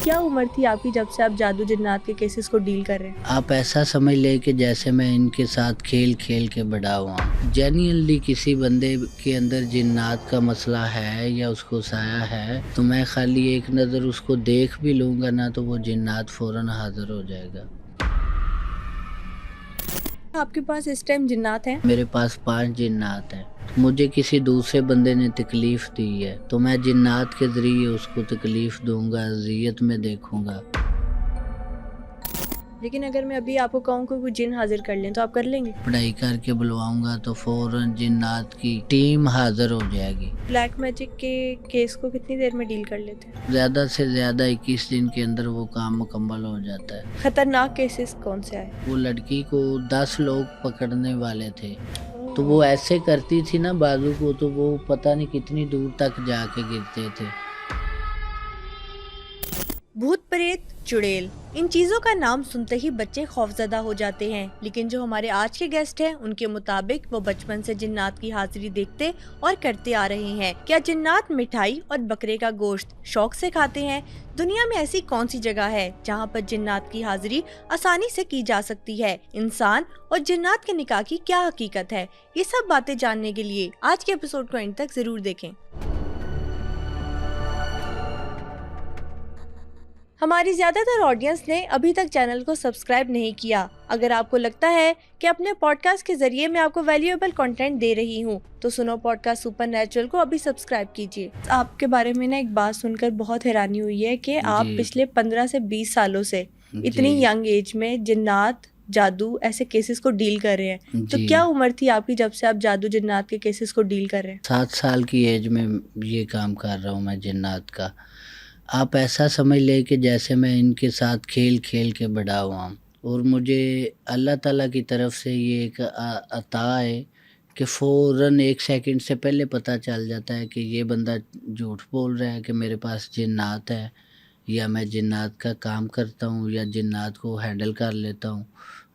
کیا عمر تھی آپ کی جب سے آپ جادو جنات کے کیسز کو ڈیل کر رہے ہیں؟ آپ ایسا سمجھ لے کہ جیسے میں ان کے ساتھ کھیل کھیل کے بڑا ہوا ہوں۔ جینیئنلی کسی بندے کے اندر جنات کا مسئلہ ہے یا اس کو سایہ ہے تو میں خالی ایک نظر اس کو دیکھ بھی لوں گا نا تو وہ جنات فوراً حاضر ہو جائے گا۔ آپ کے پاس اس ٹائم جنات ہیں؟ میرے پاس 5 جنات ہیں۔ مجھے کسی دوسرے بندے نے تکلیف دی ہے تو میں جنات کے ذریعے اس کو تکلیف دوں گا، اذیت میں دیکھوں گا۔ لیکن اگر میں ابھی آپ کو کہوں کہ وہ جن حاضر کر لیں تو آپ کر لیں گے؟ پڑھائی کر کے بلواؤں گا تو فوراً جنات کی ٹیم حاضر ہو جائے گی۔ بلیک میجک کے کیس کو کتنی دیر میں ڈیل کر لیتے ہیں؟ زیادہ سے زیادہ 21 دن کے اندر وہ کام مکمل ہو جاتا ہے۔ خطرناک کیسز کون سے آئے؟ وہ لڑکی کو 10 لوگ پکڑنے والے تھے تو وہ ایسے کرتی تھی نا بازو کو تو وہ پتہ نہیں کتنی دور تک جا کے گرتے تھے۔ بھوت پریت، چڑیل، ان چیزوں کا نام سنتے ہی بچے خوفزدہ ہو جاتے ہیں، لیکن جو ہمارے آج کے گیسٹ ہیں ان کے مطابق وہ بچپن سے جنات کی حاضری دیکھتے اور کرتے آ رہے ہیں۔ کیا جنات مٹھائی اور بکرے کا گوشت شوق سے کھاتے ہیں؟ دنیا میں ایسی کون سی جگہ ہے جہاں پر جنات کی حاضری آسانی سے کی جا سکتی ہے؟ انسان اور جنات کے نکاح کی کیا حقیقت ہے؟ یہ سب باتیں جاننے کے لیے آج کے ایپیسوڈ کو اینڈ تک ضرور دیکھیں۔ ہماری زیادہ تر آڈینس نے ابھی تک چینل کو سبسکرائب نہیں کیا۔ اگر آپ کو لگتا ہے کہ اپنے پوڈ کاسٹ کے ذریعے میں آپ کو ویلیویبل کنٹینٹ دے رہی ہوں تو سنو پوڈ کاسٹ سپر نیچرل کو ابھی سبسکرائب کیجیے۔ آپ کے بارے میں ایک بات سن کر بہت حیرانی ہوئی ہے کہ آپ پچھلے 15 سے 20 سالوں سے اتنی ینگ ایج میں جنات، جادو ایسے کیسز کو ڈیل کر رہے ہیں۔ تو کیا عمر تھی آپ کی جب سے آپ جادو جنات کے کیسز کو ڈیل کر رہے ہیں؟ 7 سال کی ایج میں یہ کام کر رہا ہوں میں جنات کا۔ آپ ایسا سمجھ لے کہ جیسے میں ان کے ساتھ کھیل کھیل کے بڑا ہوا ہوں، اور مجھے اللہ تعالیٰ کی طرف سے یہ ایک عطا ہے کہ فوراً 1 سیکنڈ سے پہلے پتہ چل جاتا ہے کہ یہ بندہ جھوٹ بول رہا ہے کہ میرے پاس جنات ہے، یا میں جنات کا کام کرتا ہوں یا جنات کو ہینڈل کر لیتا ہوں۔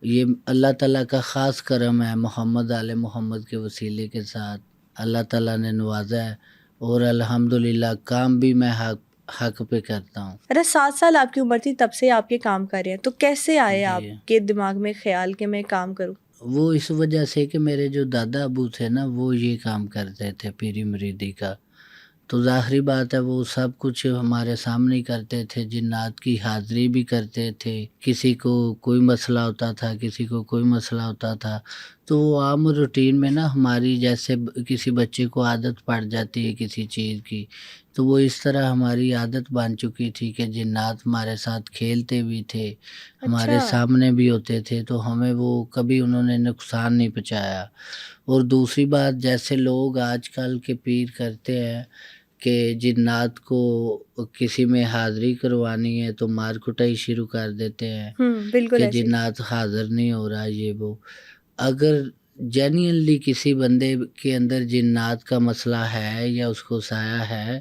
یہ اللہ تعالیٰ کا خاص کرم ہے، محمد آل محمد کے وسیلے کے ساتھ اللہ تعالیٰ نے نوازا ہے، اور الحمدللہ کام بھی میں حق پہ کرتا ہوں۔ اگر 7 سال آپ کی عمر تھی تب سے آپ یہ کام کر رہے ہیں تو کیسے آئے آپ کے دماغ میں خیال کہ میں کام کروں؟ وہ اس وجہ سے کہ میرے جو دادا ابو تھے نا وہ یہ کام کرتے تھے پیری مریدی کا، تو ظاہری بات ہے وہ سب کچھ ہمارے سامنے ہی کرتے تھے، جنات کی حاضری بھی کرتے تھے، کسی کو کوئی مسئلہ ہوتا تھا کسی کو کوئی مسئلہ ہوتا تھا، تو وہ عام روٹین میں نا ہماری جیسے کسی بچے کو عادت پڑ جاتی ہے کسی چیز کی، تو وہ اس طرح ہماری عادت بن چکی تھی کہ جنات ہمارے ساتھ کھیلتے بھی تھے، ہمارے سامنے بھی ہوتے تھے، تو ہمیں وہ کبھی انہوں نے نقصان نہیں پہنچایا۔ اور دوسری بات، جیسے لوگ آج کل کے پیر کرتے ہیں کہ جنات کو کسی میں حاضری کروانی ہے تو مار کٹائی شروع کر دیتے ہیں کہ جنات حاضر نہیں ہو رہا یہ وہ۔ اگر جینیئنلی کسی بندے کے اندر جنات کا مسئلہ ہے یا اس کو سایہ ہے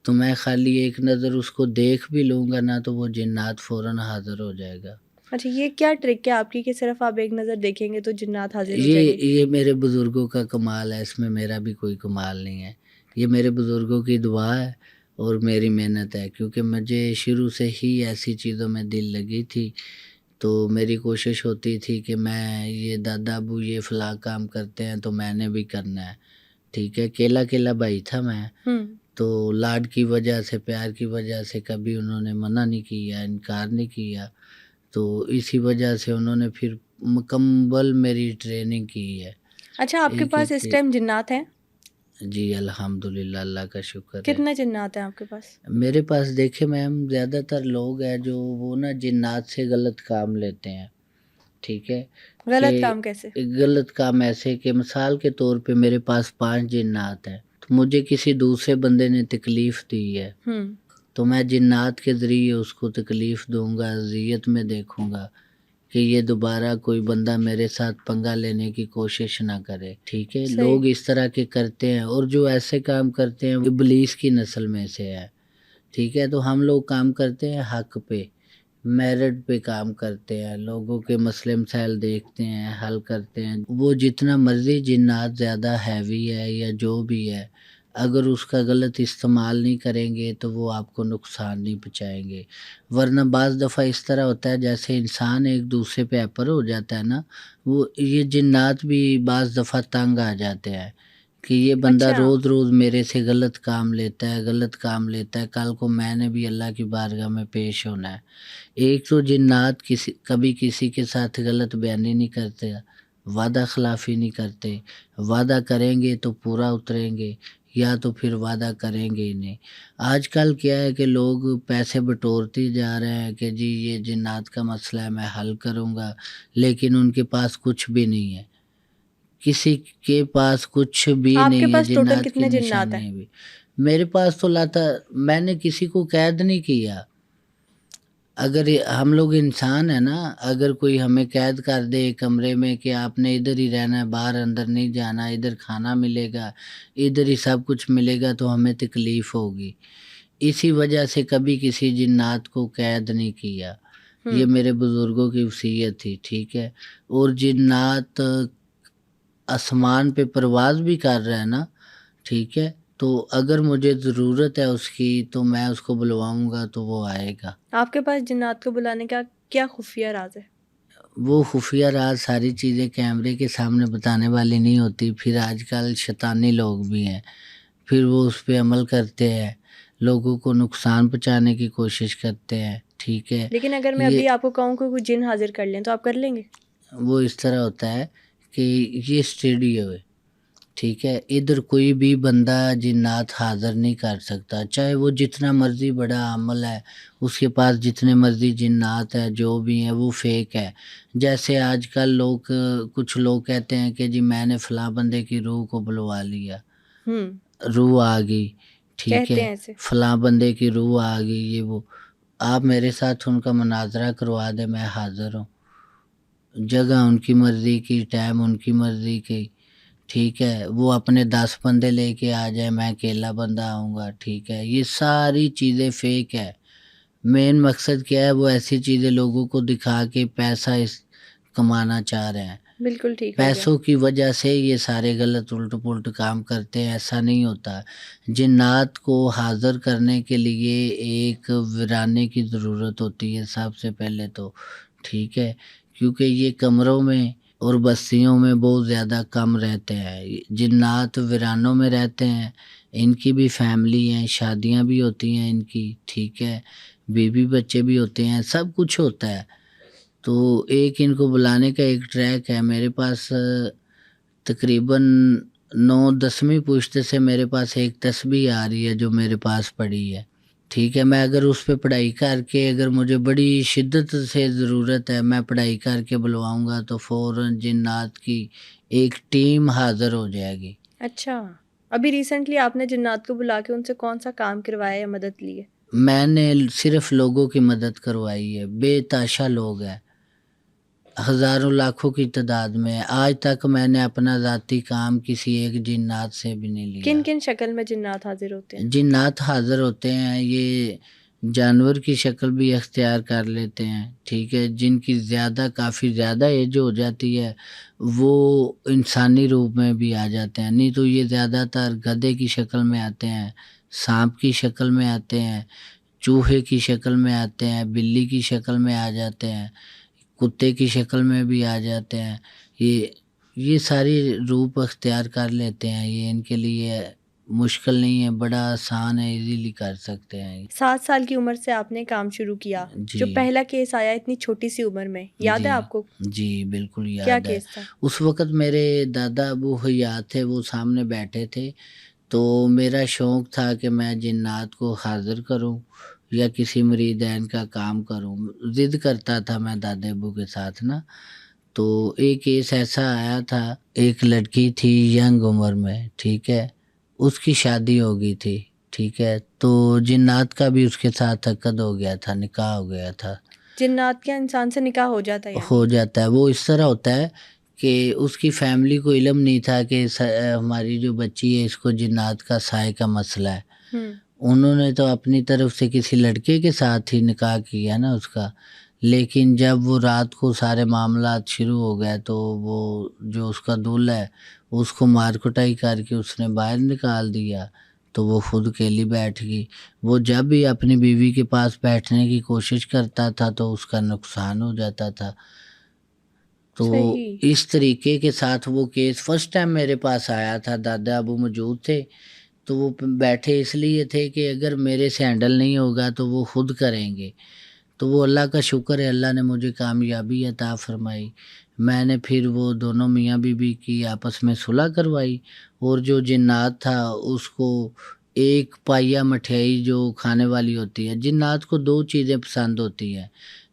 تو میں خالی ایک نظر اس کو دیکھ بھی لوں گا نا تو وہ جنات فوراً حاضر ہو جائے گا۔ اچھا، یہ کیا ٹرک ہے آپ کی کہ صرف آپ ایک نظر دیکھیں گے تو جنات حاضر ہو جائیں گے؟ یہ میرے بزرگوں کا کمال ہے، اس میں میرا بھی کوئی کمال نہیں ہے، یہ میرے بزرگوں کی دعا ہے اور میری محنت ہے، کیونکہ مجھے شروع سے ہی ایسی چیزوں میں دل لگی تھی، تو میری کوشش ہوتی تھی کہ میں یہ دادا ابو یہ فلاں کام کرتے ہیں تو میں نے بھی کرنا ہے، ٹھیک ہے۔ کیلا بھائی تھا میں، تو لاڈ کی وجہ سے پیار کی وجہ سے کبھی انہوں نے منع نہیں کیا، انکار نہیں کیا، تو اسی وجہ سے انہوں نے پھر مکمل میری ٹریننگ کی ہے۔ اچھا، آپ کے پاس اس ٹائم جنات ہیں؟ جی الحمدللہ، اللہ کا شکر ہے۔ کتنے جنات ہیں آپ کے پاس؟ میرے پاس دیکھیں میم، زیادہ تر لوگ ہیں جو وہ نا جنات سے غلط کام لیتے ہیں، ٹھیک ہے۔ غلط کام کیسے؟ غلط کام ایسے کہ مثال کے طور پہ میرے پاس 5 جنات ہیں، تو مجھے کسی دوسرے بندے نے تکلیف دی ہے تو میں جنات کے ذریعے اس کو تکلیف دوں گا، اذیت میں دیکھوں گا کہ یہ دوبارہ کوئی بندہ میرے ساتھ پنگا لینے کی کوشش نہ کرے، ٹھیک ہے۔ لوگ اس طرح کے کرتے ہیں، اور جو ایسے کام کرتے ہیں وہ ابلیس کی نسل میں سے ہے، ٹھیک ہے۔ تو ہم لوگ کام کرتے ہیں حق پہ، میرٹ پہ کام کرتے ہیں، لوگوں کے مسئلے مسائل دیکھتے ہیں، حل کرتے ہیں۔ وہ جتنا مرضی جنات زیادہ ہیوی ہے یا جو بھی ہے، اگر اس کا غلط استعمال نہیں کریں گے تو وہ آپ کو نقصان نہیں پہنچائیں گے. ورنہ بعض دفعہ اس طرح ہوتا ہے جیسے انسان ایک دوسرے پہ ایپر ہو جاتا ہے نا، وہ یہ جنات بھی بعض دفعہ تنگ آ جاتے ہیں کہ یہ بندہ اچھا، روز روز میرے سے غلط کام لیتا ہے، کل کو میں نے بھی اللہ کی بارگاہ میں پیش ہونا ہے. ایک تو جنات کبھی کسی کے ساتھ غلط بیانی نہیں کرتے، وعدہ خلافی نہیں کرتے، وعدہ کریں گے تو پورا اتریں گے یا تو پھر وعدہ کریں گے ہی نہیں. آج کل کیا ہے کہ لوگ پیسے بٹورتے جا رہے ہیں کہ جی یہ جنات کا مسئلہ ہے میں حل کروں گا، لیکن ان کے پاس کچھ بھی نہیں ہے، کسی کے پاس کچھ بھی آپ کے نہیں ہے، پاس ٹوٹل جنات کی کتنے جنات ہیں؟ نشانی بھی. میرے پاس تو میں نے کسی کو قید نہیں کیا. اگر ہم لوگ انسان ہیں نا، اگر کوئی ہمیں قید کر دے ایک کمرے میں کہ آپ نے ادھر ہی رہنا ہے، باہر اندر نہیں جانا، ادھر کھانا ملے گا، ادھر ہی سب کچھ ملے گا، تو ہمیں تکلیف ہوگی. اسی وجہ سے کبھی کسی جنات کو قید نہیں کیا. یہ میرے بزرگوں کی وصیت تھی، ٹھیک ہے. اور جنات آسمان پہ پرواز بھی کر رہا ہے نا، ٹھیک ہے، تو اگر مجھے ضرورت ہے اس کی تو میں اس کو بلواؤں گا تو وہ آئے گا. آپ کے پاس جنات کو بلانے کا کیا خفیہ راز ہے؟ وہ خفیہ راز ساری چیزیں کیمرے کے سامنے بتانے والی نہیں ہوتی. پھر آج کل شیطانی لوگ بھی ہیں، پھر وہ اس پہ عمل کرتے ہیں، لوگوں کو نقصان پہنچانے کی کوشش کرتے ہیں، ٹھیک ہے. لیکن اگر میں یہ ابھی آپ کو کہوں کہ کوئی جن حاضر کر لیں تو آپ کر لیں گے؟ وہ اس طرح ہوتا ہے کہ یہ اسٹوڈیو ہے، ٹھیک ہے، ادھر کوئی بھی بندہ جنات حاضر نہیں کر سکتا، چاہے وہ جتنا مرضی بڑا عمل ہے، اس کے پاس جتنے مرضی جنات ہے جو بھی ہیں وہ فیک ہے. جیسے آج کل کچھ لوگ کہتے ہیں کہ جی میں نے فلاں بندے کی روح کو بلوا لیا، روح آ گئی، ٹھیک کہتے ہے، ہیں ایسے. فلاں بندے کی روح آ گئی، یہ وہ. آپ میرے ساتھ ان کا مناظرہ کروا دیں، میں حاضر ہوں. جگہ ان کی مرضی کی، ٹائم ان کی مرضی کی، ٹھیک ہے. وہ اپنے 10 بندے لے کے آ جائے، میں اکیلا بندہ آؤں گا، ٹھیک ہے. یہ ساری چیزیں فیک ہے. مین مقصد کیا ہے؟ وہ ایسی چیزیں لوگوں کو دکھا کے پیسہ کمانا چاہ رہے ہیں. بالکل ٹھیک ہو گیا. پیسوں کی وجہ سے یہ سارے غلط الٹ پلٹ کام کرتے ہیں. ایسا نہیں ہوتا. جنات کو حاضر کرنے کے لیے ایک ویرانے کی ضرورت ہوتی ہے سب سے پہلے تو، ٹھیک ہے، کیونکہ یہ کمروں میں اور بستیوں میں بہت زیادہ کم رہتے ہیں. جنات ویرانوں میں رہتے ہیں، ان کی بھی فیملی ہیں، شادیاں بھی ہوتی ہیں ان کی، ٹھیک ہے، بیوی بچے بھی ہوتے ہیں، سب کچھ ہوتا ہے. تو ایک ان کو بلانے کا ایک ٹریک ہے میرے پاس. تقریباً 9-10ویں پشت سے میرے پاس ایک تسبیح آ رہی ہے جو میرے پاس پڑی ہے، ٹھیک ہے. میں اگر اس پہ پڑھائی کر کے، اگر مجھے بڑی شدت سے ضرورت ہے، میں پڑھائی کر کے بلواؤں گا تو فوراً جنات کی ایک ٹیم حاضر ہو جائے گی. اچھا، ابھی ریسنٹلی آپ نے جنات کو بلا کے ان سے کون سا کام کروایا یا مدد لی ہے؟ میں نے صرف لوگوں کی مدد کروائی ہے، بے تحاشا لوگ ہیں، ہزاروں لاکھوں کی تعداد میں. آج تک میں نے اپنا ذاتی کام کسی ایک جنات سے بھی نہیں لیا. کن کن شکل میں جنات حاضر ہوتے ہیں؟ جنات حاضر ہوتے ہیں، یہ جانور کی شکل بھی اختیار کر لیتے ہیں، ٹھیک ہے. جن کی کافی زیادہ ایج ہو جاتی ہے وہ انسانی روپ میں بھی آ جاتے ہیں. نہیں تو یہ زیادہ تر گدھے کی شکل میں آتے ہیں، سانپ کی شکل میں آتے ہیں، چوہے کی شکل میں آتے ہیں، بلی کی شکل میں آ جاتے ہیں، کتے کی شکل میں بھی آ جاتے ہیں. یہ ساری روپ اختیار کر لیتے ہیں. یہ ان کے لیے مشکل نہیں ہے، بڑا آسان ہے، ایزیلی کر سکتے ہیں. 7 سال کی عمر سے آپ نے کام شروع کیا. جی جو پہلا کیس آیا اتنی چھوٹی سی عمر میں، یاد جی ہے آپ کو؟ جی بالکل کیا یاد ہے. کیس تھا؟ اس وقت میرے دادا ابو حیات تھے، وہ سامنے بیٹھے تھے. تو میرا شوق تھا کہ میں جنات کو حاضر کروں یا کسی مریدین کا کام کروں. ضد کرتا تھا میں دادا ابو کے ساتھ نا. تو ایک کیس ایسا آیا تھا، ایک لڑکی تھی ینگ عمر میں، ٹھیک ہے، اس کی شادی ہو گئی تھی، ٹھیک ہے. تو جنات کا بھی اس کے ساتھ عقد ہو گیا تھا، نکاح ہو گیا تھا. جنات کیا انسان سے نکاح ہو جاتا ہے؟ ہو جاتا ہے. وہ اس طرح ہوتا ہے کہ اس کی فیملی کو علم نہیں تھا کہ ہماری جو بچی ہے اس کو جنات کا سائے کا مسئلہ ہے. انہوں نے تو اپنی طرف سے کسی لڑکے کے ساتھ ہی نکاح کیا نا اس کا. لیکن جب وہ رات کو سارے معاملات شروع ہو گئے تو وہ جو اس کا دولہا ہے اس کو مار کٹائی کر کے اس نے باہر نکال دیا، تو وہ خود اکیلی بیٹھ گئی۔ وہ جب بھی اپنی بیوی کے پاس بیٹھنے کی کوشش کرتا تھا تو اس کا نقصان ہو جاتا تھا۔ تو صحیح۔ اس طریقے کے ساتھ وہ کیس فرسٹ ٹائم میرے پاس آیا تھا، دادا ابو موجود تھے، تو وہ بیٹھے اس لیے تھے کہ اگر میرے سے ہینڈل نہیں ہوگا تو وہ خود کریں گے۔ تو وہ اللہ کا شکر ہے، اللہ نے مجھے کامیابی عطا فرمائی۔ میں نے پھر وہ دونوں میاں بیوی کی آپس میں صلح کروائی، اور جو جنات تھا اس کو ایک پائیا مٹھائی جو کھانے والی ہوتی ہے، جنات کو دو چیزیں پسند ہوتی ہیں،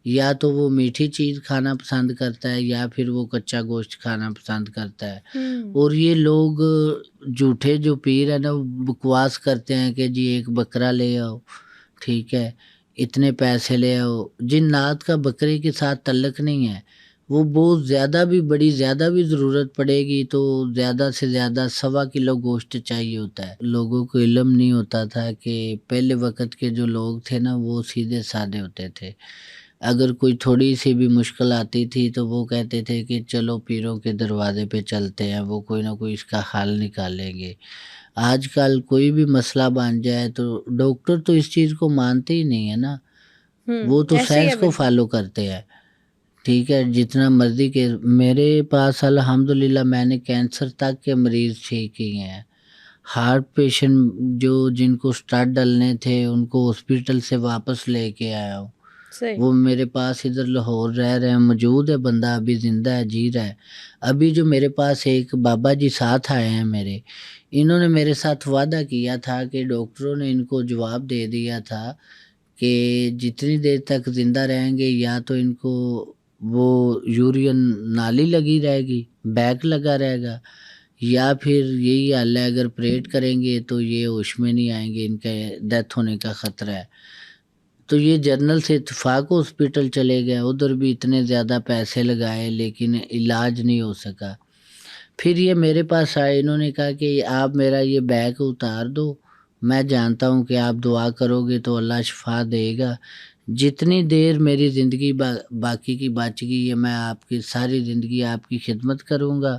یا تو وہ میٹھی چیز کھانا پسند کرتا ہے یا پھر وہ کچا گوشت کھانا پسند کرتا ہے۔ اور یہ لوگ جھوٹے جو پیر ہیں نا، وہ بکواس کرتے ہیں کہ جی ایک بکرا لے آؤ، ٹھیک ہے، اتنے پیسے لے آؤ۔ جنات کا بکرے کے ساتھ تعلق نہیں ہے، وہ بہت زیادہ بھی ضرورت پڑے گی تو زیادہ سے زیادہ 1.25 کلو گوشت چاہیے ہوتا ہے۔ لوگوں کو علم نہیں ہوتا تھا کہ پہلے وقت کے جو لوگ تھے نا وہ سیدھے سادے ہوتے تھے۔ اگر کوئی تھوڑی سی بھی مشکل آتی تھی تو وہ کہتے تھے کہ چلو پیروں کے دروازے پہ چلتے ہیں، وہ کوئی نہ کوئی اس کا حل نکالیں گے۔ آج کل کوئی بھی مسئلہ بن جائے تو ڈاکٹر تو اس چیز کو مانتے ہی نہیں ہے نا، وہ تو ایسے ہی ہے سائنس کو بالکل۔ فالو کرتے ہیں، ٹھیک ہے، جتنا مرضی کے۔ میرے پاس الحمدللہ میں نے کینسر تک کے مریض ٹھیک کیے ہیں، ہارٹ پیشنٹ جو جن کو سٹنٹ ڈلنے تھے ان کو ہاسپٹل سے واپس لے کے آیا ہوں۔ صحیح۔ وہ میرے پاس ادھر لاہور رہ رہے ہیں، موجود ہے، بندہ ابھی زندہ ہے، جی رہا ہے۔ ابھی جو میرے پاس ایک بابا جی ساتھ آئے ہیں میرے، انہوں نے میرے ساتھ وعدہ کیا تھا کہ ڈاکٹروں نے ان کو جواب دے دیا تھا کہ جتنی دیر تک زندہ رہیں گے یا تو ان کو وہ یورین نالی لگی رہے گی، بیک لگا رہے گا، یا پھر یہی حال ہے اگر پریٹ کریں گے تو یہ ہوش میں نہیں آئیں گے، ان کے ڈیتھ ہونے کا خطرہ ہے۔ تو یہ جنرل سے اتفاق ہاسپٹل چلے گئے، ادھر بھی اتنے زیادہ پیسے لگائے لیکن علاج نہیں ہو سکا۔ پھر یہ میرے پاس آئے، انہوں نے کہا کہ آپ میرا یہ بیک اتار دو، میں جانتا ہوں کہ آپ دعا کرو گے تو اللہ شفا دے گا، جتنی دیر میری زندگی باقی کی بچ گئی ہے میں آپ کی ساری زندگی آپ کی خدمت کروں گا،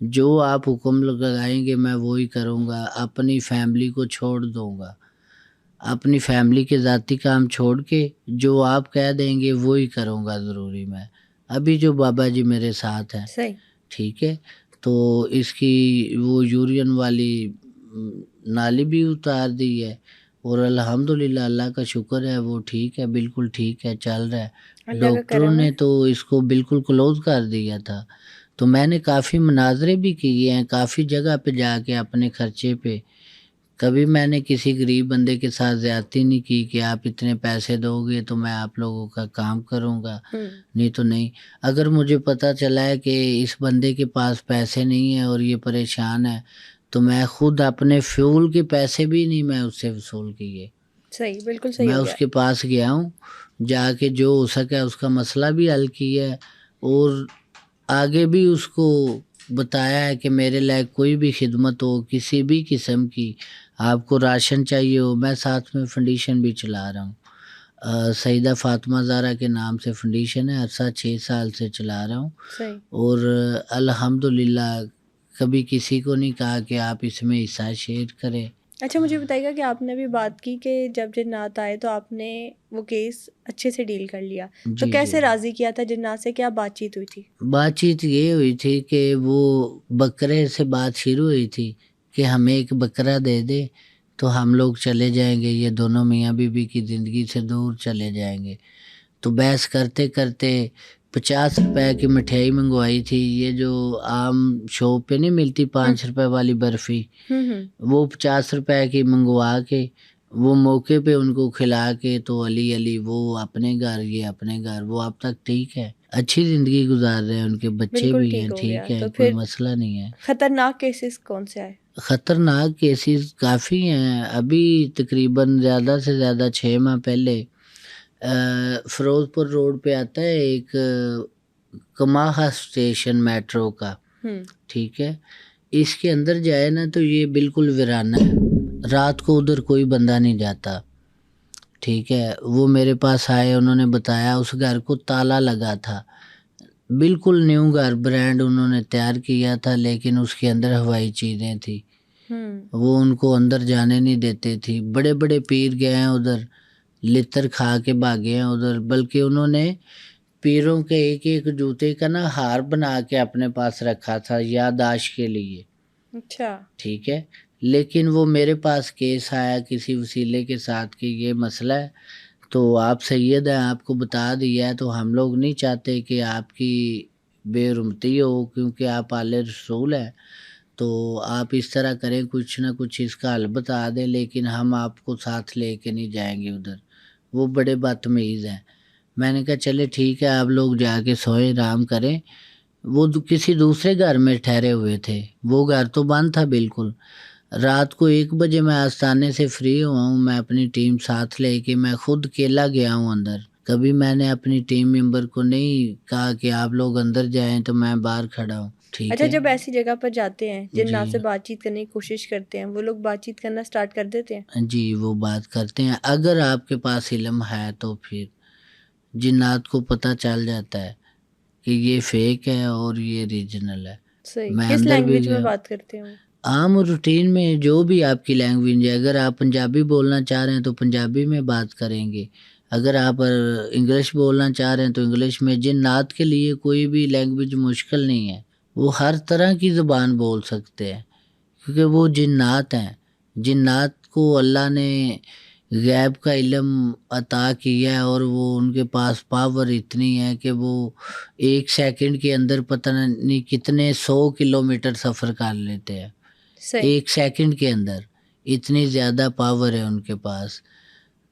جو آپ حکم لگائیں گے میں وہی کروں گا، اپنی فیملی کو چھوڑ دوں گا، اپنی فیملی کے ذاتی کام چھوڑ کے جو آپ کہہ دیں گے وہی کروں گا ضروری میں۔ ابھی جو بابا جی میرے ساتھ ہیں، صحیح۔ ٹھیک ہے، تو اس کی وہ یورین والی نالی بھی اتار دی ہے، اور الحمدللہ اللہ کا شکر ہے وہ ٹھیک ہے، بالکل ٹھیک ہے، چل رہا ہے۔ اللہ کا ڈاکٹروں کرم ہے۔ نے تو اس کو بالکل کلوز کر دیا تھا۔ تو میں نے کافی مناظرے بھی کیے ہیں، کافی جگہ پہ جا کے اپنے خرچے پہ، کبھی میں نے کسی غریب بندے کے ساتھ زیادتی نہیں کی کہ آپ اتنے پیسے دو گے تو میں آپ لوگوں کا کام کروں گا، نہیں تو نہیں۔ اگر مجھے پتہ چلا ہے کہ اس بندے کے پاس پیسے نہیں ہیں اور یہ پریشان ہے تو میں خود اپنے فیول کے پیسے بھی نہیں میں اس سے وصول کیے، صحیح، بالکل صحیح میں ہو اس گیا۔ کے پاس گیا ہوں، جا کے جو ہو سکا اس کا مسئلہ بھی حل کیا ہے، اور آگے بھی اس کو بتایا ہے کہ میرے لائق کوئی بھی خدمت ہو کسی بھی قسم کی، آپ کو راشن چاہیے ہو، میں ساتھ میں فنڈیشن بھی چلا رہا ہوں، سیدہ فاطمہ زہرا کے نام سے فنڈیشن ہے، عرصہ 6 سال سے چلا رہا ہوں، صحیح۔ اور الحمدللہ کبھی کسی کو نہیں کہا کہ آپ اس میں حصہ شیئر کریں۔ اچھا مجھے بتائیے گا کہ آپ نے بھی بات کی کہ جب جنات آئے تو آپ نے وہ کیس اچھے سے ڈیل کر لیا، تو جی کیسے جی، راضی کیا تھا جنات سے، کیا بات چیت ہوئی تھی؟ بات چیت یہ ہوئی تھی کہ وہ بکرے سے بات شروع ہوئی تھی کہ ہمیں ایک بکرا دے دے تو ہم لوگ چلے جائیں گے، یہ دونوں میاں بیوی کی زندگی سے دور چلے جائیں گے۔ تو بحث کرتے کرتے 50 روپے کی مٹھائی منگوائی تھی، یہ جو عام شاپ پہ نہیں ملتی 5 روپے والی برفی، وہ 50 روپے کی منگوا کے وہ موقع پہ ان کو کھلا کے تو علی وہ اپنے گھر، یہ اپنے گھر، وہ اب تک ٹھیک ہے، اچھی زندگی گزار رہے ہیں، ان کے بچے بالکل بھی ہیں، ٹھیک ہو گیا۔ ٹھیک ہے، تو کوئی پھر مسئلہ نہیں ہے۔ خطرناک کیسز کون سے آئے؟ خطرناک کیسز کافی ہیں، ابھی تقریباً زیادہ سے زیادہ 6 ماہ پہلے فیروز پور روڈ پہ آتا ہے ایک کماہا اسٹیشن میٹرو کا، ٹھیک ہے، اس کے اندر جائے نا تو یہ بالکل ویرانہ ہے، رات کو ادھر کوئی بندہ نہیں جاتا، ٹھیک ہے۔ وہ میرے پاس آئے، انہوں نے بتایا اس گھر کو تالا لگا تھا، بالکل نیو گھر برانڈ انہوں نے تیار کیا تھا، لیکن اس کے اندر ہوائی چیزیں تھی، وہ ان کو اندر جانے نہیں دیتے تھی۔ بڑے بڑے پیر گئے ہیں ادھر، لتر کھا کے بھاگے ہیں ادھر، بلکہ انہوں نے پیروں کے ایک ایک جوتے کا نا ہار بنا کے اپنے پاس رکھا تھا یادداشت کے لیے۔ اچھا، ٹھیک ہے، لیکن وہ میرے پاس کیس آیا کسی وسیلے کے ساتھ کہ یہ مسئلہ ہے، تو آپ سید ہیں، آپ کو بتا دیا ہے، تو ہم لوگ نہیں چاہتے کہ آپ کی بے رحمتی ہو، کیونکہ آپ آل رسول ہیں، تو آپ اس طرح کریں، کچھ نہ کچھ اس کا حل بتا دیں، لیکن ہم آپ کو ساتھ لے کے نہیں جائیں گے ادھر۔ وہ بڑے بدتمیز ہیں۔ میں نے کہا چلے ٹھیک ہے، آپ لوگ جا کے سوئیں، آرام کریں۔ وہ کسی دوسرے گھر میں ٹھہرے ہوئے تھے، وہ گھر تو بند تھا بالکل۔ رات کو 1 بجے میں آستانے سے فری ہوا ہوں، میں اپنی ٹیم ساتھ لے کے میں خود اکیلا گیا ہوں اندر۔ کبھی میں نے اپنی ٹیم ممبر کو نہیں کہا کہ آپ لوگ اندر جائیں تو میں باہر کھڑا ہوں۔ ٹھیک اچھا، ہے جب ایسی جگہ پر جاتے ہیں جنات جی سے بات چیت کرنے کی کوشش کرتے ہیں، وہ لوگ بات چیت کرنا سٹارٹ کر دیتے ہیں؟ جی، وہ بات کرتے ہیں، اگر آپ کے پاس علم ہے تو پھر جنات کو پتہ چل جاتا ہے کہ یہ فیک ہے اور یہ ریجنل ہے۔ صحیح، میں کس اندر بھی لینگویج میں گیا، بات کرتے ہیں وہ؟ عام روٹین میں جو بھی آپ کی لینگویج ہے، اگر آپ پنجابی بولنا چاہ رہے ہیں تو پنجابی میں بات کریں گے، اگر آپ انگلش بولنا چاہ رہے ہیں تو انگلش میں۔ جنات کے لیے کوئی بھی لینگویج مشکل نہیں ہے، وہ ہر طرح کی زبان بول سکتے ہیں، کیونکہ وہ جنات ہیں۔ جنات کو اللہ نے غیب کا علم عطا کیا ہے، اور وہ ان کے پاس پاور اتنی ہے کہ وہ 1 سیکنڈ کے اندر پتہ نہیں کتنے 100 کلومیٹر سفر کر لیتے ہیں، صحیح، 1 سیکنڈ کے اندر، اتنی زیادہ پاور ہے ان کے پاس۔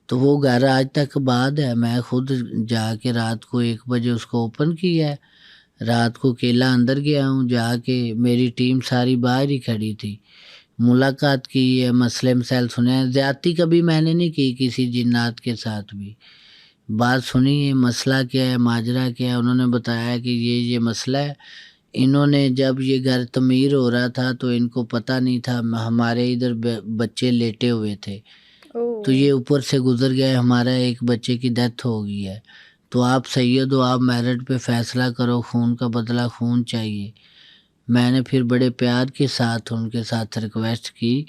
تو وہ گھر آج تک آباد ہے، میں خود جا کے رات کو 1 بجے اس کو اوپن کیا ہے، رات کو اکیلا اندر گیا ہوں، جا کے میری ٹیم ساری باہر ہی کھڑی تھی، ملاقات کی ہے، مسئلے مسائل سنے ہیں۔ زیادتی کبھی میں نے نہیں کی کسی جنات کے ساتھ بھی، بات سنی ہے، مسئلہ کیا ہے، ماجرا کیا ہے، انہوں نے بتایا کہ یہ مسئلہ ہے۔ انہوں نے جب یہ گھر تعمیر ہو رہا تھا تو ان کو پتہ نہیں تھا، ہمارے ادھر بچے لیٹے ہوئے تھے، تو یہ اوپر سے گزر گئے، ہمارا ایک بچے کی ڈیتھ ہو گئی ہے، تو آپ سید ہو، آپ میرٹ پہ فیصلہ کرو، خون کا بدلہ خون چاہیے۔ میں نے پھر بڑے پیار کے ساتھ ان کے ساتھ ریکویسٹ کی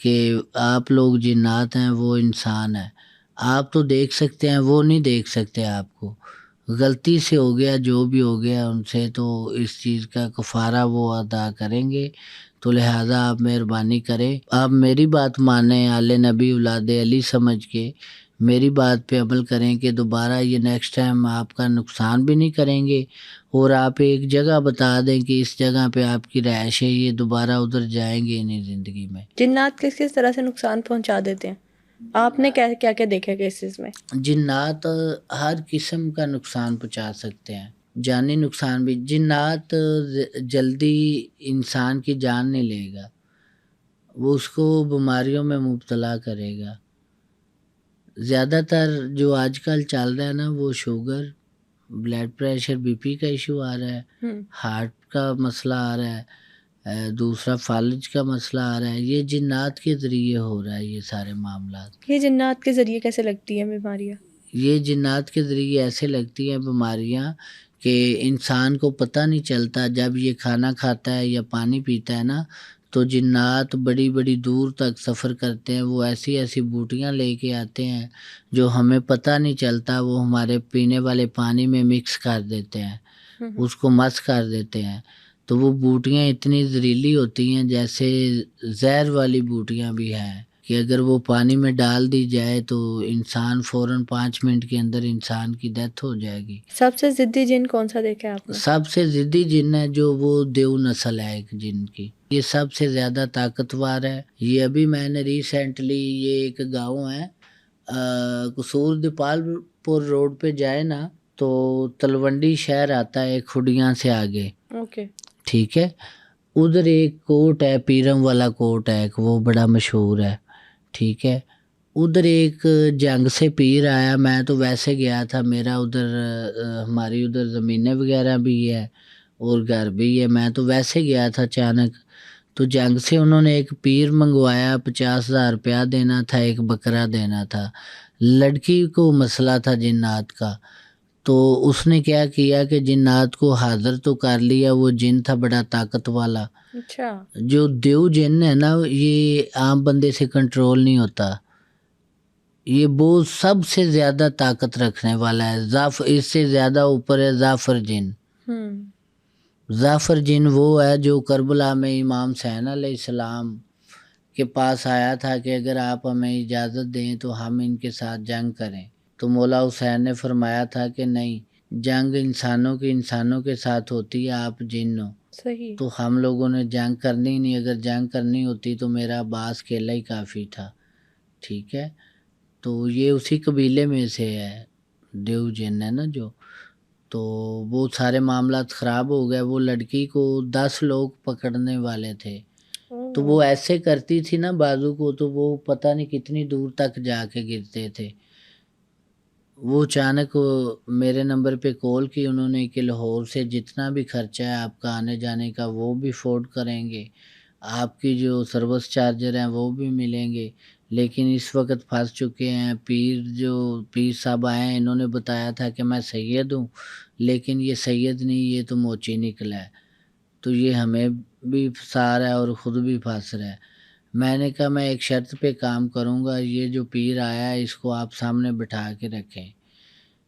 کہ آپ لوگ جنات ہیں، وہ انسان ہیں، آپ تو دیکھ سکتے ہیں، وہ نہیں دیکھ سکتے آپ کو، غلطی سے ہو گیا جو بھی ہو گیا ان سے، تو اس چیز کا کفارہ وہ ادا کریں گے، تو لہٰذا آپ مہربانی کریں، آپ میری بات مانیں، آل نبی اولاد علی سمجھ کے میری بات پہ عمل کریں کہ دوبارہ یہ نیکسٹ ٹائم آپ کا نقصان بھی نہیں کریں گے، اور آپ ایک جگہ بتا دیں کہ اس جگہ پہ آپ کی رہائش ہے، یہ دوبارہ ادھر جائیں گے نہیں زندگی میں۔ جنات کس طرح سے نقصان پہنچا دیتے ہیں؟ آپ نے کیا کیا دیکھا کیسز میں؟ جنات ہر قسم کا نقصان پہنچا سکتے ہیں، جانی نقصان بھی۔ جنات جلدی انسان کی جان نہیں لے گا، وہ اس کو بیماریوں میں مبتلا کرے گا۔ زیادہ تر جو آج کل چل رہا ہے نا، وہ sugar, blood pressure, B P کا ایشو آ رہا ہے، ہارٹ کا مسئلہ آ رہا ہے، دوسرا فالج کا مسئلہ آ رہا ہے، یہ جنات کے ذریعے ہو رہا ہے یہ سارے معاملات۔ یہ جنات کے ذریعے کیسے لگتی ہیں بیماریاں؟ یہ جنات کے ذریعے ایسے لگتی ہیں بیماریاں کہ انسان کو پتہ نہیں چلتا، جب یہ کھانا کھاتا ہے یا پانی پیتا ہے نا، تو جنات بڑی بڑی دور تک سفر کرتے ہیں، وہ ایسی ایسی بوٹیاں لے کے آتے ہیں جو ہمیں پتہ نہیں چلتا، وہ ہمارے پینے والے پانی میں مکس کر دیتے ہیں، اس کو مس کر دیتے ہیں، تو وہ بوٹیاں اتنی زہریلی ہوتی ہیں، جیسے زہر والی بوٹیاں بھی ہیں، کہ اگر وہ پانی میں ڈال دی جائے تو انسان فوراً 5 منٹ کے اندر انسان کی ڈیتھ ہو جائے گی۔ سب سے ضدی جن کون سا دیکھا ہے آپ نے؟ سب سے ضدی جن ہے جو وہ دیو نسل ہے ایک جن کی، یہ سب سے زیادہ طاقتور ہے۔ یہ ابھی میں نے ریسنٹلی، یہ ایک گاؤں ہے قصور دیپال پور روڈ پہ جائے نا تو تلونڈی شہر آتا ہے کھڈیاں سے آگے، اوکے، ٹھیک ہے، ادھر ایک کوٹ ہے، پیرم والا کوٹ ہے ایک، وہ بڑا مشہور ہے، ٹھیک ہے، ادھر ایک جنگ سے پیر آیا، میں تو ویسے گیا تھا، میرا ادھر ہماری ادھر زمینیں وغیرہ بھی ہے اور گھر بھی ہے، میں تو ویسے گیا تھا اچانک، تو جنگ سے انہوں نے ایک پیر منگوایا، 50,000 روپیہ دینا تھا، ایک بکرا دینا تھا، لڑکی کو مسئلہ تھا جنات کا، تو اس نے کیا کیا کہ جنات کو حاضر تو کر لیا. وہ جن تھا بڑا طاقت والا. اچھا. جو دیو جن ہے نا یہ عام بندے سے کنٹرول نہیں ہوتا. یہ وہ سب سے زیادہ طاقت رکھنے والا ہے. اس سے زیادہ اوپر ہے ظافر جن. ظافر جن وہ ہے جو کربلا میں امام حسین علیہ السلام کے پاس آیا تھا کہ اگر آپ ہمیں اجازت دیں تو ہم ان کے ساتھ جنگ کریں. تو مولا حسین نے فرمایا تھا کہ نہیں، جنگ انسانوں کے ساتھ ہوتی ہے، آپ جن ہو. صحیح. تو ہم لوگوں نے جنگ کرنی نہیں. اگر جنگ کرنی ہوتی تو میرا عباس اکیلا ہی کافی تھا. ٹھیک ہے. تو یہ اسی قبیلے میں سے ہے، دیو جن ہے نا جو. تو وہ سارے معاملات خراب ہو گئے. وہ لڑکی کو 10 لوگ پکڑنے والے تھے. تو وہ ایسے کرتی تھی نا بازو کو، تو وہ پتہ نہیں کتنی دور تک جا کے گرتے تھے. وہ اچانک میرے نمبر پہ کال کی انہوں نے کہ لاہور سے جتنا بھی خرچہ ہے آپ کا آنے جانے کا وہ بھی فورڈ کریں گے، آپ کی جو سروس چارجر ہیں وہ بھی ملیں گے، لیکن اس وقت پھنس چکے ہیں. پیر صاحب آئے ہیں، انہوں نے بتایا تھا کہ میں سید ہوں، لیکن یہ سید نہیں، یہ تو موچی نکلا ہے. تو یہ ہمیں بھی پھنسا رہا ہے اور خود بھی پھنس رہا ہے. میں نے کہا میں ایک شرط پہ کام کروں گا، یہ جو پیر آیا ہے اس کو آپ سامنے بٹھا کے رکھیں،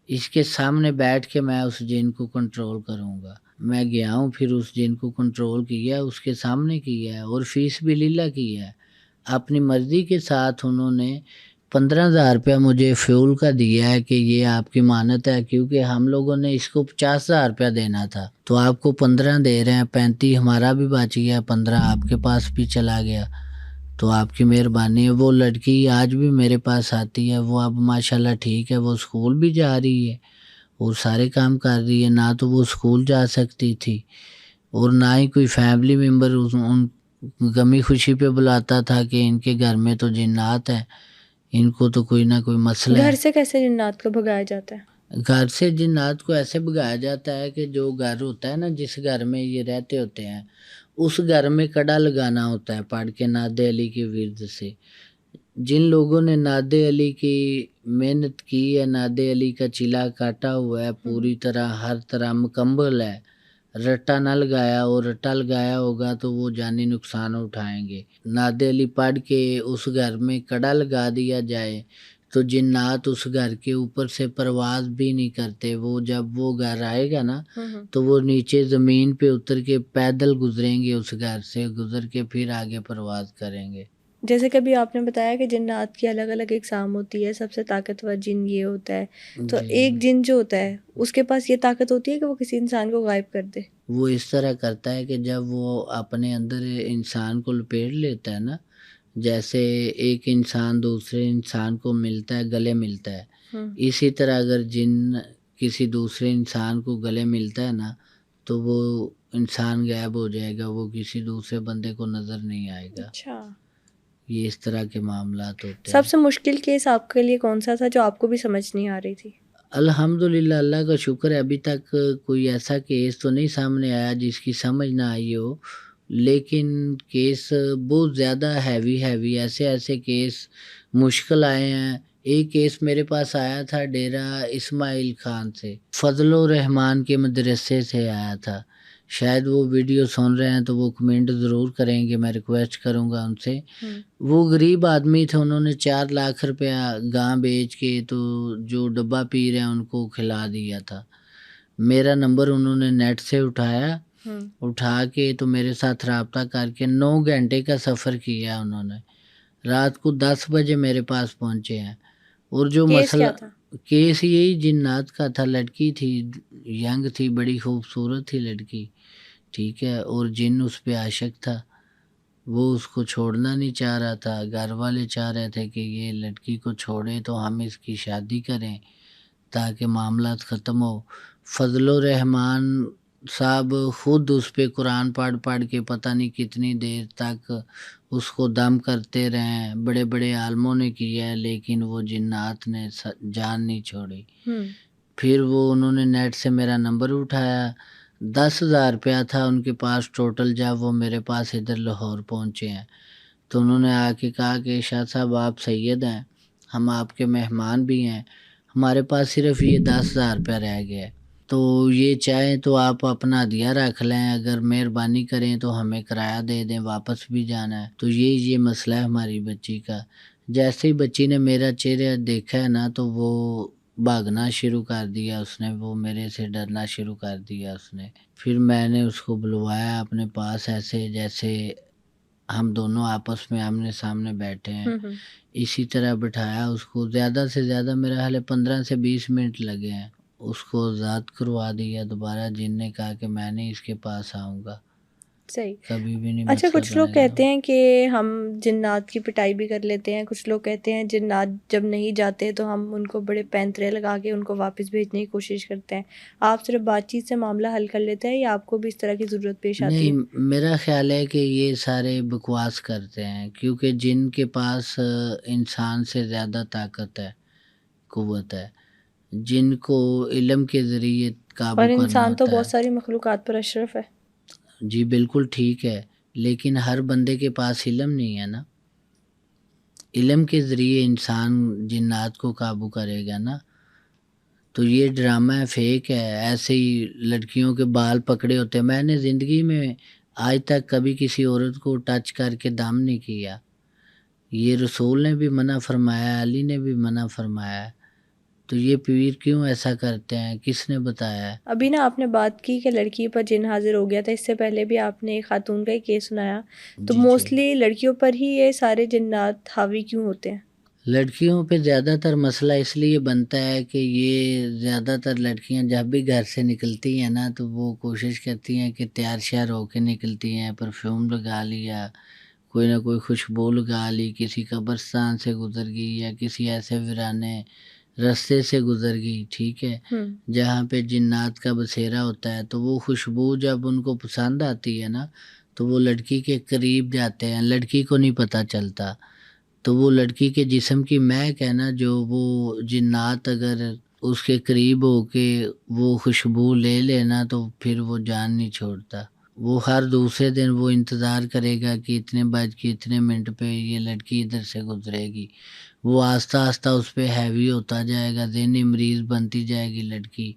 اس کے سامنے بیٹھ کے میں اس جن کو کنٹرول کروں گا. میں گیا ہوں، پھر اس جن کو کنٹرول کیا، اس کے سامنے کیا ہے، اور فیس بھی لیلا کیا ہے. اپنی مرضی کے ساتھ انہوں نے 15,000 روپیہ مجھے فیول کا دیا ہے کہ یہ آپ کی مانت ہے، کیونکہ ہم لوگوں نے اس کو 50,000 روپیہ دینا تھا، تو آپ کو 15 دے رہے ہیں، 35 ہمارا بھی بچ گیا، 15 آپ کے پاس بھی چلا گیا، تو آپ کی مہربانی ہے. وہ لڑکی آج بھی میرے پاس آتی ہے. وہ اب ماشاءاللہ ٹھیک ہے، وہ اسکول بھی جا رہی ہے، وہ سارے کام کر رہی ہے. نہ تو وہ اسکول جا سکتی تھی اور نہ ہی کوئی فیملی ممبر ان غمی خوشی پہ بلاتا تھا کہ ان کے گھر میں تو جنات ہیں، ان کو تو کوئی نہ کوئی مسئلہ ہے. گھر سے کیسے جنات کو بھگایا جاتا ہے؟ گھر سے جنات کو ایسے بھگایا جاتا ہے کہ جو گھر ہوتا ہے نا، جس گھر میں یہ رہتے ہوتے ہیں، اس گھر میں کڑا لگانا ہوتا ہے پڑھ کے ناد علی کے ورد سے. جن لوگوں نے ناد علی کی محنت کی ہے، ناد علی کا چلا کاٹا ہوا ہے پوری طرح، ہر طرح مکمل ہے، رٹا نہ لگایا، اور رٹا لگایا ہوگا تو وہ جانی نقصان اٹھائیں گے. ناد علی پڑھ کے اس گھر میں کڑا لگا دیا جائے تو جنات اس گھر کے اوپر سے پرواز بھی نہیں کرتے. وہ جب وہ گھر آئے گا نا تو وہ نیچے زمین پہ اتر کے پیدل گزریں گے، اس گھر سے گزر کے پھر آگے پرواز کریں گے. جیسے کبھی آپ نے بتایا کہ جنات کی الگ الگ اقسام ہوتی ہے، سب سے طاقتور جن یہ ہوتا ہے، تو ایک جن جو ہوتا ہے اس کے پاس یہ طاقت ہوتی ہے کہ وہ کسی انسان کو غائب کر دے. وہ اس طرح کرتا ہے کہ جب وہ اپنے اندر انسان کو لپیٹ لیتا ہے نا، جیسے ایک انسان دوسرے انسان کو ملتا ہے، گلے ملتا ہے، اسی طرح اگر جن کسی دوسرے انسان کو گلے ملتا ہے نا تو وہ انسان غائب ہو جائے گا، وہ کسی دوسرے بندے کو نظر نہیں آئے گا. اچھا. یہ اس طرح کے معاملات ہوتے ہیں. سب سے مشکل کیس آپ کے لیے کون سا تھا جو آپ کو بھی سمجھ نہیں آ رہی تھی؟ الحمدللہ اللہ کا شکر ہے، ابھی تک کوئی ایسا کیس تو نہیں سامنے آیا جس کی سمجھ نہ آئی ہو، لیکن کیس بہت زیادہ ہیوی ایسے کیس مشکل آئے ہیں. ایک کیس میرے پاس آیا تھا ڈیرہ اسماعیل خان سے، فضل الرحمان کے مدرسے سے آیا تھا. شاید وہ ویڈیو سن رہے ہیں تو وہ کمنٹ ضرور کریں گے، میں ریکویسٹ کروں گا ان سے. وہ غریب آدمی تھے، انہوں نے 4 لاکھ روپیہ گاں بیچ کے تو جو ڈبہ پیر ہیں ان کو کھلا دیا تھا. میرا نمبر انہوں نے نیٹ سے اٹھا کے تو میرے ساتھ رابطہ کر کے 9 گھنٹے کا سفر کیا انہوں نے. رات کو 10 بجے میرے پاس پہنچے ہیں. اور جو مسئلہ کیس یہی جنات کا تھا. لڑکی تھی، ینگ تھی، بڑی خوبصورت تھی لڑکی، ٹھیک ہے، اور جن اس پہ عاشق تھا. وہ اس کو چھوڑنا نہیں چاہ رہا تھا. گھر والے چاہ رہے تھے کہ یہ لڑکی کو چھوڑے تو ہم اس کی شادی کریں تاکہ معاملات ختم ہو. فضل الرحمان صاحب خود اس پہ قرآن پڑھ کے پتہ نہیں کتنی دیر تک اس کو دم کرتے رہے. بڑے بڑے عالموں نے کیا ہے لیکن وہ جنات نے جان نہیں چھوڑی. پھر وہ انہوں نے نیٹ سے میرا نمبر اٹھایا. 10,000 روپیہ تھا ان کے پاس ٹوٹل جب وہ میرے پاس ادھر لاہور پہنچے ہیں. تو انہوں نے آ کے کہا کہ شاہ صاحب آپ سید ہیں، ہم آپ کے مہمان بھی ہیں، ہمارے پاس صرف یہ 10,000 روپیہ رہ گیا ہے، تو یہ چاہیں تو آپ اپنا ہدیہ رکھ لیں، اگر مہربانی کریں تو ہمیں کرایہ دے دیں، واپس بھی جانا ہے۔ تو یہ مسئلہ ہے ہماری بچی کا۔ جیسے ہی بچی نے میرا چہرہ دیکھا ہے نا تو وہ بھاگنا شروع کر دیا، اس نے وہ میرے سے ڈرنا شروع کر دیا اس نے۔ پھر میں نے اس کو بلوایا اپنے پاس، ایسے جیسے ہم دونوں آپس میں آمنے سامنے بیٹھے ہیں، اسی طرح بٹھایا اس کو۔ زیادہ سے زیادہ میرا حال 15 سے 20 منٹ لگے ہیں، اس کو آزاد کروا دیا دوبارہ۔ جن نے کہا کہ میں نہیں اس کے پاس آؤں گا، صحیح۔ کبھی بھی نہیں اچھا، مسئلہ کچھ لوگ بنے گا۔ کہتے ہیں کہ ہم جنات کی پٹائی بھی کر لیتے ہیں، کچھ لوگ کہتے ہیں جنات جب نہیں جاتے تو ہم ان کو بڑے پینترے لگا کے ان کو واپس بھیجنے کی کوشش کرتے ہیں۔ آپ صرف بات چیت سے معاملہ حل کر لیتے ہیں یا آپ کو بھی اس طرح کی ضرورت پیش آتی ہے؟ نہیں، میرا خیال ہے کہ یہ سارے بکواس کرتے ہیں، کیونکہ جن کے پاس انسان سے زیادہ طاقت ہے، قوت ہے، جن کو علم کے ذریعے قابو اور کرنا انسان تو ہوتا بہت ہے۔ ساری مخلوقات پر اشرف ہے۔ جی بالکل ٹھیک ہے، لیکن ہر بندے کے پاس علم نہیں ہے نا۔ علم کے ذریعے انسان جنات کو قابو کرے گا نا۔ تو یہ ڈرامہ ہے، فیک ہے۔ ایسے ہی لڑکیوں کے بال پکڑے ہوتے ہیں، میں نے زندگی میں آج تک کبھی کسی عورت کو ٹچ کر کے دم نہیں کیا۔ یہ رسول نے بھی منع فرمایا، علی نے بھی منع فرمایا۔ تو یہ پیر کیوں ایسا کرتے ہیں، کس نے بتایا ہے؟ ابھی نا آپ نے بات کی کہ لڑکی پر جن حاضر ہو گیا تھا، اس سے پہلے بھی آپ نے ایک خاتون کا ہی کیس سنایا، تو جی جی، موسٹلی لڑکیوں پر ہی یہ سارے جنات حاوی کیوں ہوتے ہیں؟ لڑکیوں پہ زیادہ تر مسئلہ اس لیے بنتا ہے کہ یہ زیادہ تر لڑکیاں جب بھی گھر سے نکلتی ہیں نا تو وہ کوشش کرتی ہیں کہ تیار شیار ہو کے نکلتی ہیں، پرفیوم لگا لیا، کوئی نہ کوئی خوشبو لگا لی، کسی قبرستان سے گزر گئی یا کسی ایسے ویرانے رستے سے گزر گئی، ٹھیک ہے، جہاں پہ جنات کا بسیرا ہوتا ہے۔ تو وہ خوشبو جب ان کو پسند آتی ہے نا تو وہ لڑکی کے قریب جاتے ہیں، لڑکی کو نہیں پتہ چلتا۔ تو وہ لڑکی کے جسم کی مہک ہے نا، جو وہ جنات اگر اس کے قریب ہو کے وہ خوشبو لے لینا تو پھر وہ جان نہیں چھوڑتا۔ وہ ہر دوسرے دن وہ انتظار کرے گا کہ اتنے بج کے اتنے منٹ پہ یہ لڑکی ادھر سے گزرے گی۔ وہ آہستہ آہستہ اس پہ ہیوی ہوتا جائے گا، ذہنی مریض بنتی جائے گی لڑکی۔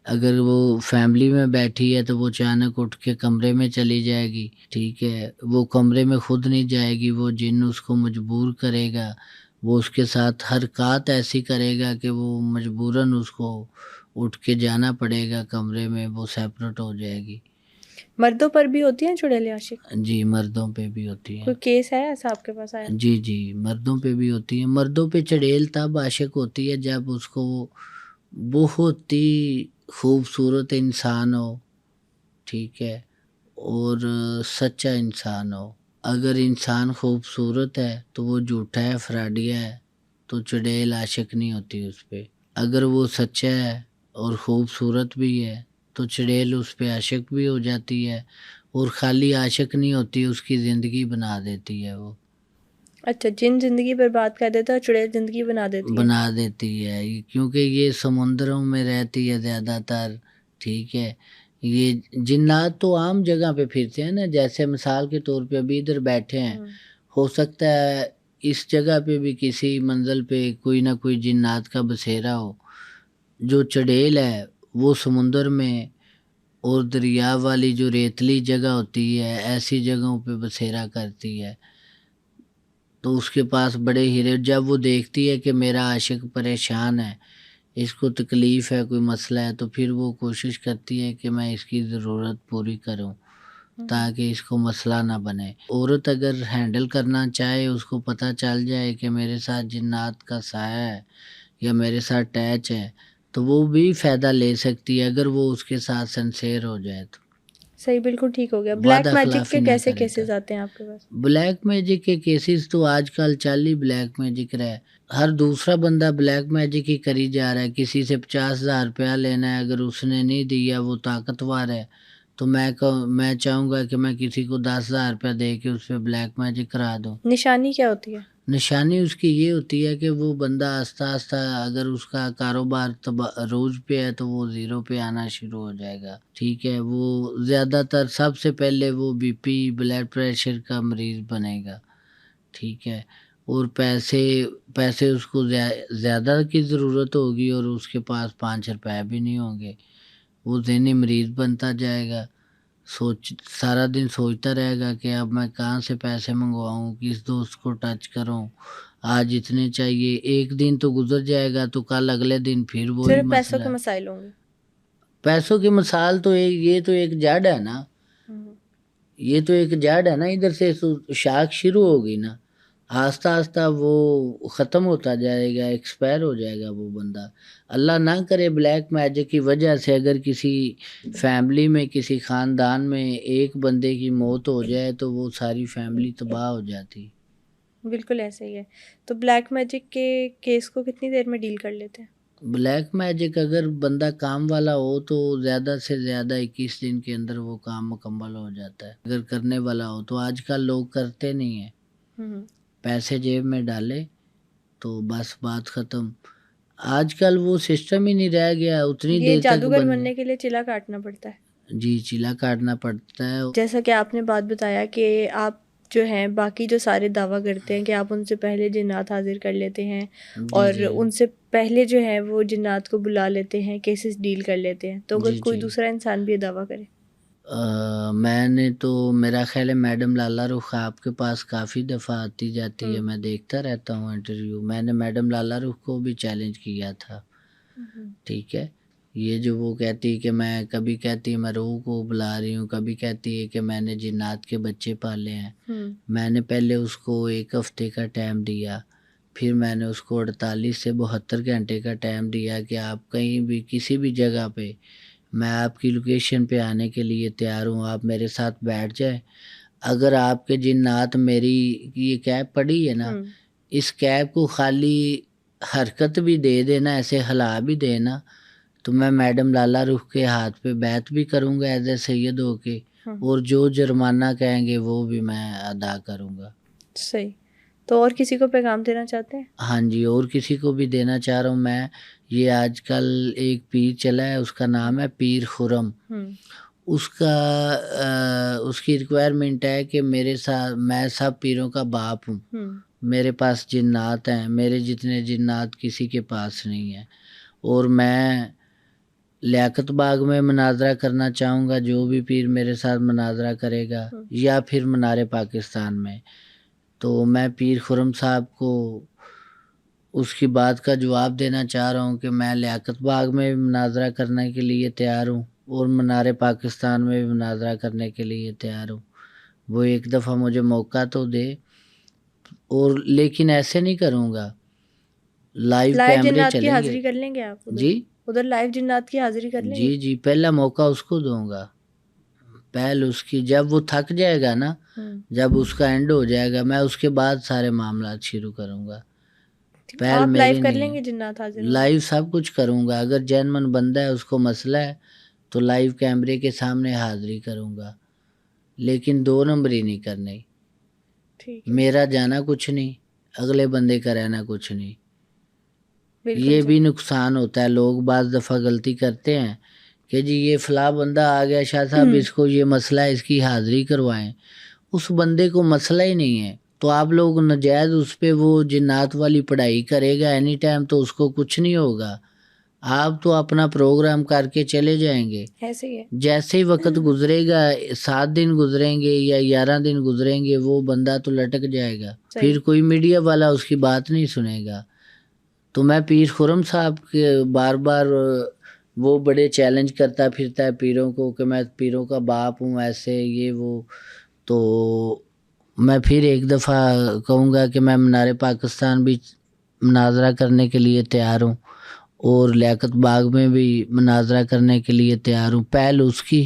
اگر وہ فیملی میں بیٹھی ہے تو وہ اچانک اٹھ کے کمرے میں چلی جائے گی، ٹھیک ہے، وہ کمرے میں خود نہیں جائے گی، وہ جن اس کو مجبور کرے گا، وہ اس کے ساتھ حرکات ایسی کرے گا کہ وہ مجبوراً اس کو اٹھ کے جانا پڑے گا کمرے میں، وہ سیپریٹ ہو جائے گی۔ مردوں پر بھی ہوتی ہیں چڑیل عاشق؟ جی مردوں پہ بھی ہوتی ہیں۔ کوئی کیس ہے ایسا آپ کے پاس آیا؟ جی جی، مردوں پہ بھی ہوتی ہیں۔ مردوں پہ چڑیل تب عاشق ہوتی ہے جب اس کو بہت ہی خوبصورت انسان ہو، ٹھیک ہے، اور سچا انسان ہو۔ اگر انسان خوبصورت ہے تو وہ جھوٹا ہے، فراڈیا ہے، تو چڑیل عاشق نہیں ہوتی اس پہ۔ اگر وہ سچا ہے اور خوبصورت بھی ہے تو چڑیل اس پہ عاشق بھی ہو جاتی ہے، اور خالی عاشق نہیں ہوتی، اس کی زندگی بنا دیتی ہے وہ، اچھا، جن زندگی برباد کر دیتا ہے چڑیل زندگی بنا دیتی ہے؟ بنا دیتی ہے، کیونکہ یہ سمندروں میں رہتی ہے زیادہ تر، ٹھیک ہے۔ یہ جنات تو عام جگہ پہ پھرتے ہیں نا، جیسے مثال کے طور پہ ابھی ادھر بیٹھے ہیں، ہو سکتا ہے اس جگہ پہ بھی کسی منزل پہ کوئی نہ کوئی جنات کا بسیرا ہو۔ جو چڑیل ہے وہ سمندر میں اور دریا والی جو ریتلی جگہ ہوتی ہے ایسی جگہوں پہ بسیرا کرتی ہے، تو اس کے پاس بڑے ہیرے، جب وہ دیکھتی ہے کہ میرا عاشق پریشان ہے، اس کو تکلیف ہے، کوئی مسئلہ ہے، تو پھر وہ کوشش کرتی ہے کہ میں اس کی ضرورت پوری کروں تاکہ اس کو مسئلہ نہ بنے۔ عورت اگر ہینڈل کرنا چاہے، اس کو پتہ چل جائے کہ میرے ساتھ جنات کا سایہ ہے یا میرے ساتھ اٹیچ ہے، تو وہ بھی فائدہ لے سکتی ہے اگر وہ اس کے ساتھ سنسیئر ہو جائے تو۔ صحیح، بالکل ٹھیک ہو گیا۔ وعدہ بلیک میجک خلافی کے نہ کیسے کرے کیسز تو۔ آتے ہیں آپ کے پاس؟ بلیک میجک کے کیسز تو آج کل چل ہی بلیک میجک رہا ہے، ہر دوسرا بندہ بلیک میجک ہی کری جا رہا ہے۔ کسی سے 50,000 روپیہ لینا ہے، اگر اس نے نہیں دیا، وہ طاقتور ہے، تو میں چاہوں گا کہ میں کسی کو 10,000 روپیہ دے کے اس پہ بلیک میجک کرا دوں۔ نشانی کیا ہوتی ہے؟ نشانی اس کی یہ ہوتی ہے کہ وہ بندہ آہستہ آہستہ اگر اس کا کاروبار عروج پہ ہے تو وہ زیرو پہ آنا شروع ہو جائے گا، ٹھیک ہے۔ وہ زیادہ تر سب سے پہلے وہ بی پی، بلڈ پریشر کا مریض بنے گا، ٹھیک ہے۔ اور پیسے اس کو زیادہ کی ضرورت ہوگی اور اس کے پاس 5 روپے بھی نہیں ہوں گے. وہ ذہنی مریض بنتا جائے گا، سارا دن سوچتا رہے گا کہ اب میں کہاں سے پیسے منگواؤں، کس دوست کو ٹچ کروں، آج اتنے چاہیے. ایک دن تو گزر جائے گا تو کل اگلے دن پھر وہی صرف پیسوں مسئلہ. کے مسائل ہوں گے. پیسوں کی مثال تو یہ تو ایک جڑ ہے نا، یہ تو ایک جڑ ہے نا، ادھر سے شاخ شروع ہوگی نا، آہستہ آہستہ وہ ختم ہوتا جائے گا، ایکسپائر ہو جائے گا وہ بندہ. اللہ نہ کرے بلیک میجک کی وجہ سے اگر کسی فیملی میں، کسی خاندان میں ایک بندے کی موت ہو جائے تو وہ ساری فیملی تباہ ہو جاتی. بالکل ایسے ہی ہے. تو بلیک میجک کے کیس کو کتنی دیر میں ڈیل کر لیتے ہیں؟ بلیک میجک اگر بندہ کام والا ہو تو زیادہ سے زیادہ 21 دن کے اندر وہ کام مکمل ہو جاتا ہے. اگر کرنے والا ہو تو آج کل لوگ کرتے نہیں ہیں، پیسے جیب میں ڈالے تو بس بات ختم. آج کل وہ سسٹم ہی نہیں رہ گیا. اتنی یہ دیر تک جادوگر بننے کے لیے چلا کاٹنا پڑتا ہے. جی چیلا کاٹنا پڑتا ہے. جیسا کہ آپ نے بات بتایا کہ آپ جو ہیں باقی جو سارے دعویٰ کرتے ہیں کہ آپ ان سے پہلے جنات حاضر کر لیتے ہیں اور ان سے پہلے جو ہے وہ جنات کو بلا لیتے ہیں، کیسز ڈیل کر لیتے ہیں. تو اگر کوئی دوسرا انسان بھی یہ دعویٰ کرے؟ میں نے تو، میرا خیال ہے میڈم لالا رخ آپ کے پاس کافی دفعہ آتی جاتی ہے، میں دیکھتا رہتا ہوں انٹرویو. میں نے میڈم لالا رخ کو بھی چیلنج کیا تھا، ٹھیک ہے. یہ جو وہ کہتی کہ میں، کبھی کہتی میں روح کو بلا رہی ہوں، کبھی کہتی ہے کہ میں نے جنات کے بچے پالے ہیں. میں نے پہلے اس کو 1 ہفتے کا ٹائم دیا، پھر میں نے اس کو 48 سے 72 گھنٹے کا ٹائم دیا کہ آپ کہیں بھی کسی بھی جگہ پہ، میں آپ کی لوکیشن پہ آنے کے لیے تیار ہوں، آپ میرے ساتھ بیٹھ جائیں. اگر آپ کے جنات میری یہ کیب پڑی ہے نا، اس کیب کو خالی حرکت بھی دے دینا، ایسے ہلا بھی دینا، تو میں میڈم لالا رخ کے ہاتھ پہ بیعت بھی کروں گا ایز اے سید ہو کے، اور جو جرمانہ کہیں گے وہ بھی میں ادا کروں گا. صحیح. تو اور کسی کو پیغام دینا چاہتے ہیں؟ ہاں جی، اور کسی کو بھی دینا چاہ رہا ہوں میں. یہ آج کل ایک پیر چلا ہے، اس کا نام ہے پیر خرم. اس کی ریکوائرمنٹ ہے کہ میرے ساتھ، میں سب پیروں کا باپ ہوں، میرے پاس جنات ہیں، میرے جتنے جنات کسی کے پاس نہیں ہیں، اور میں لیاقت باغ میں مناظرہ کرنا چاہوں گا. جو بھی پیر میرے ساتھ مناظرہ کرے گا، یا پھر منار پاکستان میں، تو میں پیر خرم صاحب کو اس کی بات کا جواب دینا چاہ رہا ہوں کہ میں لیاقت باغ میں مناظرہ کرنے کے لیے تیار ہوں اور منار پاکستان میں بھی مناظرہ کرنے کے لیے تیار ہوں. وہ ایک دفعہ مجھے موقع تو دے، اور لیکن ایسے نہیں کروں گا. لائیو کیمرے جنات کی چلیں حاضری گے. کر لیں گے آپ جی ادھر لائیو جنات کی حاضری کر لیں گے؟ جی پہلا موقع اس کو دوں گا، پہل اس کی. جب وہ تھک جائے گا نا، جب اس کا اینڈ ہو جائے گا، میں اس کے بعد سارے معاملات شروع کروں گا. پہل آپ میری لائیو کر نہیں لیں گے ہے. جنات حاضر؟ لائیو سب کچھ کروں گا. اگر جینمن بندہ ہے، اس کو مسئلہ ہے، تو لائیو کیمرے کے سامنے حاضری کروں گا، لیکن 2 نمبری نہیں کرنی. میرا جانا کچھ نہیں، اگلے بندے کا رہنا کچھ نہیں. یہ بھی نقصان ہوتا ہے. لوگ بعض دفعہ غلطی کرتے ہیں کہ جی یہ فلاں بندہ آ گیا شاہ صاحب، اس کو یہ مسئلہ ہے، اس کی حاضری کروائیں. اس بندے کو مسئلہ ہی نہیں ہے، تو آپ لوگ ناجائز اس پہ وہ جنات والی پڑھائی کرے گا اینی ٹائم، تو اس کو کچھ نہیں ہوگا. آپ تو اپنا پروگرام کر کے چلے جائیں گے. ایسے ہی ہے. جیسے ہی وقت گزرے گا، 7 دن گزریں گے یا 11 دن گزریں گے، وہ بندہ تو لٹک جائے گا. پھر کوئی میڈیا والا اس کی بات نہیں سنے گا. تو میں پیر خرم صاحب کے بار بار وہ بڑے چیلنج کرتا پھرتا ہے پیروں کو کہ میں پیروں کا باپ ہوں، ایسے یہ وہ. تو میں پھر ایک دفعہ کہوں گا کہ میں منار پاکستان بھی مناظرہ کرنے کے لیے تیار ہوں، اور لیاقت باغ میں بھی مناظرہ کرنے کے لیے تیار ہوں. پہل اس کی،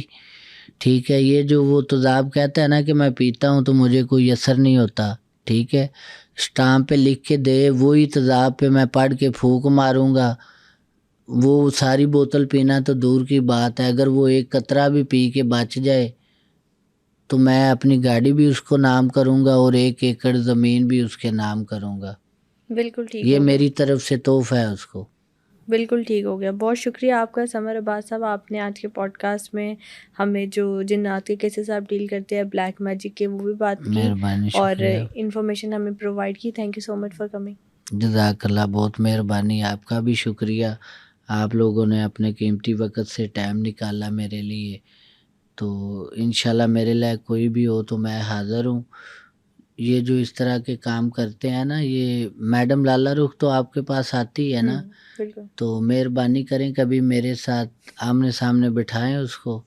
ٹھیک ہے. یہ جو وہ تذاب کہتا ہے نا کہ میں پیتا ہوں تو مجھے کوئی اثر نہیں ہوتا، ٹھیک ہے، اسٹامپ پہ لکھ کے دے، وہی تذاب پہ میں پڑھ کے پھونک ماروں گا. وہ ساری بوتل پینا تو دور کی بات ہے، اگر وہ ایک قطرہ بھی پی کے بچ جائے تو میں اپنی گاڑی بھی اس کو نام کروں گا اور 1 ایکڑ زمین بھی اس کے نام کروں گا. بالکل ٹھیک. یہ میری طرف سے تحفہ ہے اس کو. بالکل ٹھیک ہو گیا. بہت شکریہ آپ کا سمر عباس صاحب, آپ نے آج کے پوڈ کاسٹ میں ہمیں جو جنات کے کیسز آپ ڈیل کرتے ہیں بلیک میجک کے وہ بھی بات کی مہربانی, اور شکریہ. انفارمیشن ہمیں پرووائڈ کی. Thank you so much for coming. جزاک اللہ, بہت مہربانی, آپ کا بھی شکریہ. آپ لوگوں نے اپنے قیمتی وقت سے ٹائم نکالا میرے لیے, تو انشاءاللہ میرے لائق کوئی بھی ہو تو میں حاضر ہوں. یہ جو اس طرح کے کام کرتے ہیں نا, یہ میڈم لالا رخ تو آپ کے پاس آتی ہے نا, بالکل. تو مہربانی کریں کبھی میرے ساتھ آمنے سامنے بٹھائیں اس کو,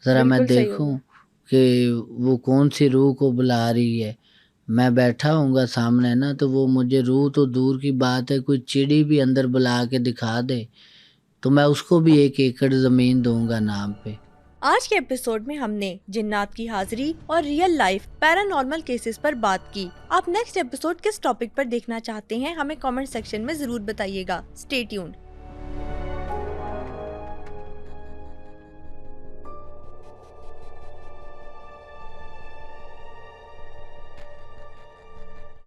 ذرا میں بالکل صحیح دیکھوں ہوگا. کہ وہ کون سی روح کو بلا رہی ہے. میں بیٹھا ہوں گا سامنے نا, تو وہ مجھے روح تو دور کی بات ہے, کوئی چڑی بھی اندر بلا کے دکھا دے تو میں اس کو بھی 1 ایکڑ زمین دوں گا نام پہ. آج کے ایپیسوڈ میں ہم نے جنات کی حاضری اور ریئل لائف پیرانارمل کیسز پر بات کی. آپ نیکسٹ ایپیسوڈ کس ٹاپک پر دیکھنا چاہتے ہیں ہمیں کامنٹ سیکشن میں ضرور بتائیے گا. Stay tuned.